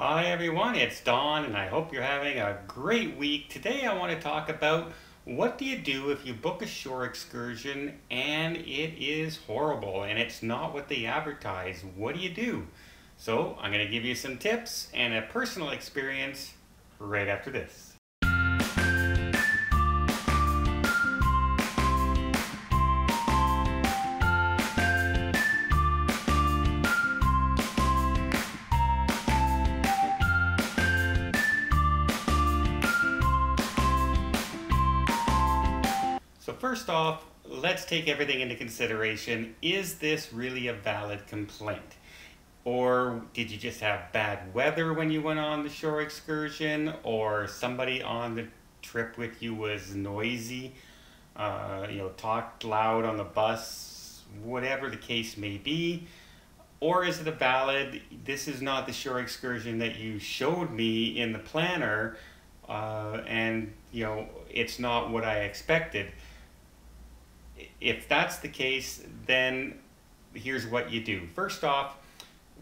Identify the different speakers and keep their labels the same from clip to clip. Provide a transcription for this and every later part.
Speaker 1: Hi everyone, it's Don and I hope you're having a great week. Today I want to talk about what do you do if you book a shore excursion and it is horrible and it's not what they advertise. What do you do? So I'm going to give you some tips and a personal experience right after this. So first off, let's take everything into consideration. Is this really a valid complaint? Or did you just have bad weather when you went on the shore excursion? Or somebody on the trip with you was noisy, talked loud on the bus, whatever the case may be? Or is it a valid, this is not the shore excursion that you showed me in the planner, and it's not what I expected. If that's the case, then here's what you do. First off,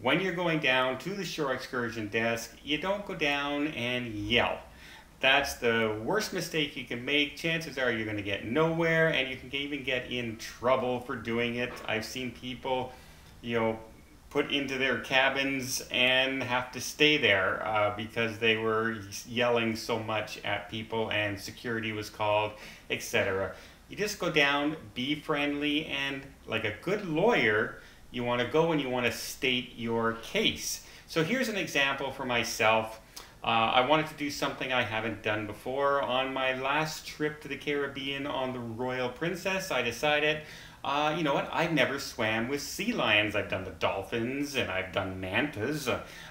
Speaker 1: when you're going down to the shore excursion desk, you don't go down and yell. That's the worst mistake you can make. Chances are you're going to get nowhere, and you can even get in trouble for doing it. I've seen people, put into their cabins and have to stay there because they were yelling so much at people and security was called, etc. You just go down, be friendly, and like a good lawyer, you want to go and you want to state your case. So here's an example for myself. I wanted to do something I haven't done before. On my last trip to the Caribbean on the Royal Princess, I decided, you know what, I've never swam with sea lions. I've done the dolphins and I've done mantas.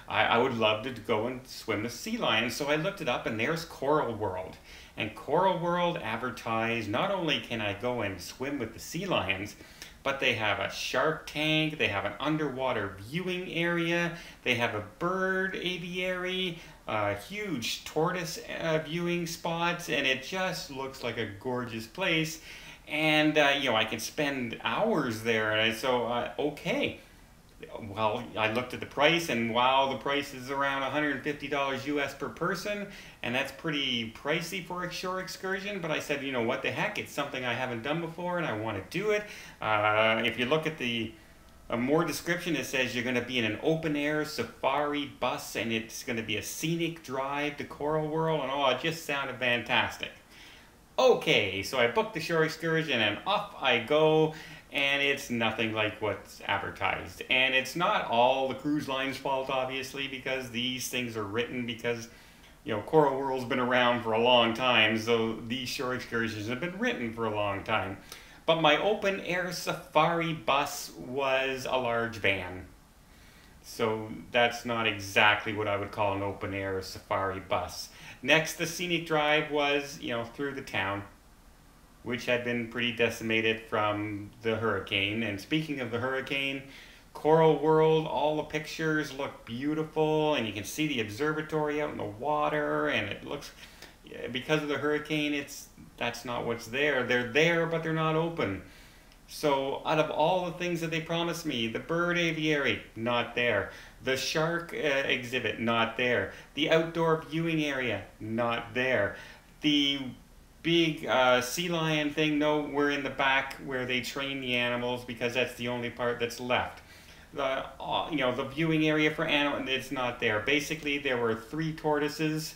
Speaker 1: I would love to go and swim with sea lions. So I looked it up and there's Coral World. And Coral World advertised, not only can I go and swim with the sea lions, but they have a shark tank, they have an underwater viewing area, they have a bird aviary, huge tortoise viewing spots, and it just looks like a gorgeous place. And I can spend hours there, and okay. Well, I looked at the price, and wow, the price is around $150 US per person, and that's pretty pricey for a shore excursion. But I said, you know what the heck, it's something I haven't done before, and I want to do it. If you look at the more description, it says you're going to be in an open-air safari bus, and it's going to be a scenic drive to Coral World, and oh, it just sounded fantastic. Okay, so I booked the shore excursion, and off I go. And it's nothing like what's advertised. And it's not all the cruise line's fault, obviously, because these things are written because, Coral World's been around for a long time, so these shore excursions have been written for a long time. But my open air safari bus was a large van. So that's not exactly what I would call an open air safari bus. Next, the scenic drive was, through the town, which had been pretty decimated from the hurricane. And speaking of the hurricane, Coral World, all the pictures look beautiful, and you can see the observatory out in the water, and it looks, because of the hurricane, that's not what's there. They're there, but they're not open. So out of all the things that they promised me, the bird aviary, not there. The shark exhibit, not there. The outdoor viewing area, not there. The big sea lion thing, no, we're in the back where they train the animals because that's the only part that's left. The viewing area for animals, it's not there. Basically, there were 3 tortoises,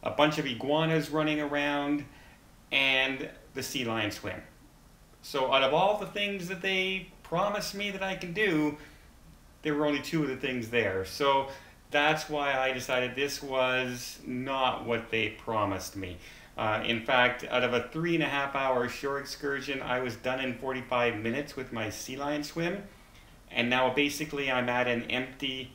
Speaker 1: a bunch of iguanas running around, and the sea lion swim. So out of all the things that they promised me that I can do, there were only 2 of the things there. So that's why I decided this was not what they promised me. In fact, out of a 3.5-hour shore excursion, I was done in 45 minutes with my sea lion swim. And now basically I'm at an empty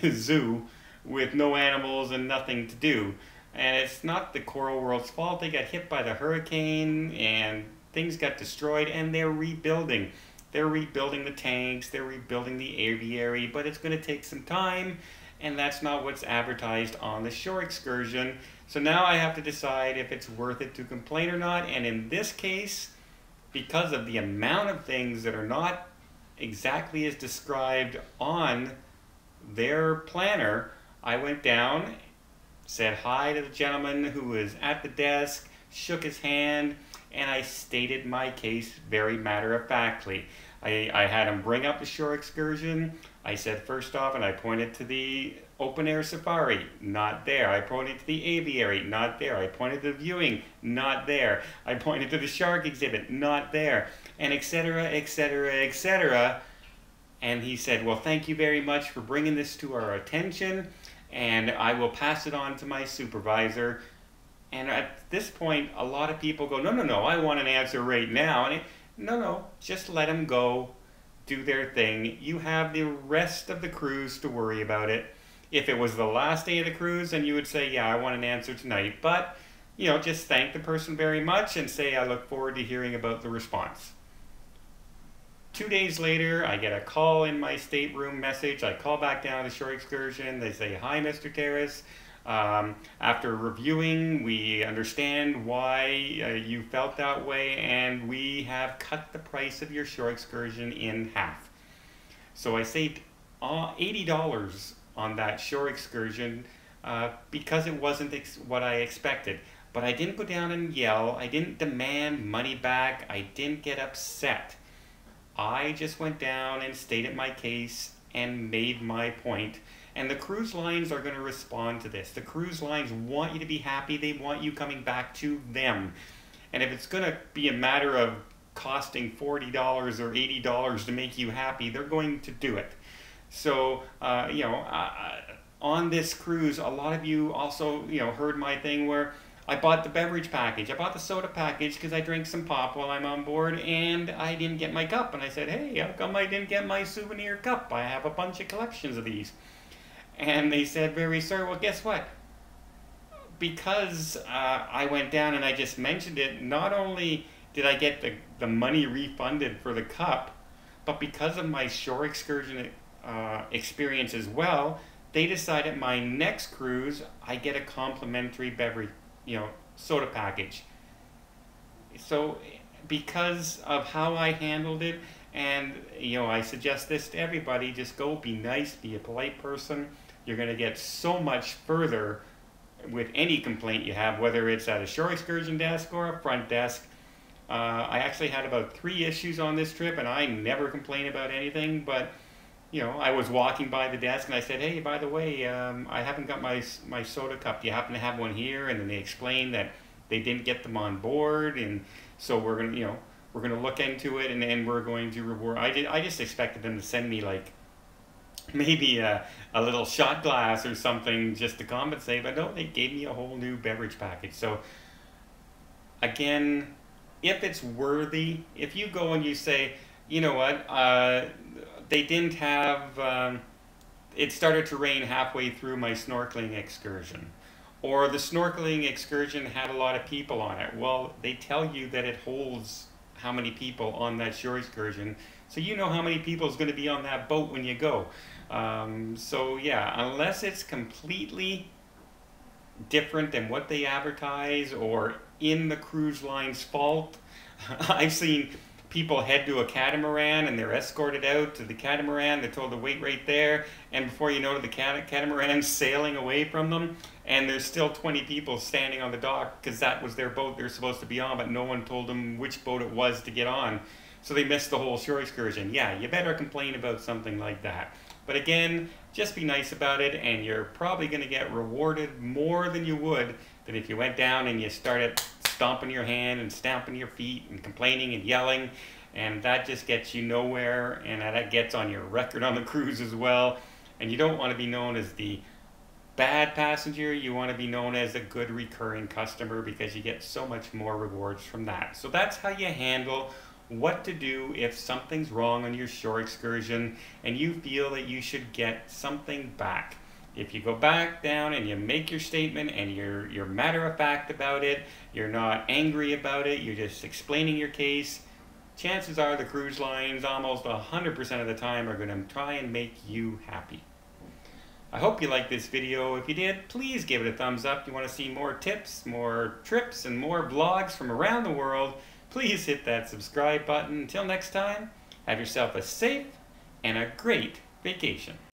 Speaker 1: zoo with no animals and nothing to do. And it's not the Coral World's fault. They got hit by the hurricane and things got destroyed, and they're rebuilding. They're rebuilding the tanks, they're rebuilding the aviary, but it's going to take some time. And that's not what's advertised on the shore excursion. So now I have to decide if it's worth it to complain or not. And in this case, because of the amount of things that are not exactly as described on their planner, I went down, said hi to the gentleman who was at the desk, shook his hand, and I stated my case very matter-of-factly. I had him bring up the shore excursion. I said first off, and I pointed to the open air safari, not there. I pointed to the aviary, not there. I pointed to the viewing, not there. I pointed to the shark exhibit, not there, and etc., etc., etc. And he said, well, thank you very much for bringing this to our attention, and I will pass it on to my supervisor. And at this point, a lot of people go, no, no, no, I want an answer right now. And no, just let them go, do their thing. You have the rest of the cruise to worry about it. If it was the last day of the cruise, then you would say, yeah, I want an answer tonight. But, you know, just thank the person very much and say, I look forward to hearing about the response. 2 days later, I get a call in my stateroom message. I call back down to the shore excursion. They say, hi, Mr. Terrace. After reviewing, we understand why you felt that way, and we have cut the price of your shore excursion in half. So I saved $80 on that shore excursion because it wasn't what I expected. But I didn't go down and yell. I didn't demand money back. I didn't get upset. I just went down and stated my case and made my point. And the cruise lines are going to respond to this. The cruise lines want you to be happy. They want you coming back to them. And if it's going to be a matter of costing $40 or $80 to make you happy, they're going to do it. So, on this cruise, a lot of you also, heard my thing where I bought the beverage package. I bought the soda package because I drank some pop while I'm on board, and I didn't get my cup. And I said, hey, how come I didn't get my souvenir cup? I have a bunch of collections of these. And they said, very sorry. Well, guess what? Because I went down and I just mentioned it, not only did I get the money refunded for the cup, but because of my shore excursion experience as well, they decided my next cruise, I get a complimentary beverage, soda package. So because of how I handled it, and I suggest this to everybody, just go be nice, be a polite person. You're going to get so much further with any complaint you have, whether it's at a shore excursion desk or a front desk. I actually had about 3 issues on this trip, and I never complain about anything, but I was walking by the desk and I said, hey, by the way, I haven't got my soda cup. Do you happen to have one here? And then they explained that they didn't get them on board, and so we're going to, we're going to look into it, and then we're going to reward. I just expected them to send me like maybe a little shot glass or something just to compensate, but no, they gave me a whole new beverage package. So again, if it's worthy, if you go and you say, you know what, they didn't have, it started to rain halfway through my snorkeling excursion, or the snorkeling excursion had a lot of people on it. Well, they tell you that it holds how many people on that shore excursion, so you know how many people is going to be on that boat when you go. So yeah, unless it's completely different than what they advertise or in the cruise line's fault. I've seen people head to a catamaran and they're escorted out to the catamaran. They're told to wait right there, and before you know it, the catamaran's sailing away from them, and there's still 20 people standing on the dock because that was their boat they're supposed to be on, but no one told them which boat it was to get on. So they missed the whole shore excursion. Yeah, you better complain about something like that. But again, just be nice about it, and you're probably going to get rewarded more than you would than if you went down and you started stomping your hand and stamping your feet and complaining and yelling, and that just gets you nowhere, and that gets on your record on the cruise as well. And you don't want to be known as the bad passenger. You want to be known as a good recurring customer, because you get so much more rewards from that. So that's how you handle what to do if something's wrong on your shore excursion and you feel that you should get something back. If you go back down and you make your statement and you're matter of fact about it, you're not angry about it, you're just explaining your case, chances are the cruise lines almost 100% of the time are going to try and make you happy. I hope you liked this video. If you did, please give it a thumbs up. If you want to see more tips, more trips, and more vlogs from around the world, please hit that subscribe button. Until next time, have yourself a safe and a great vacation.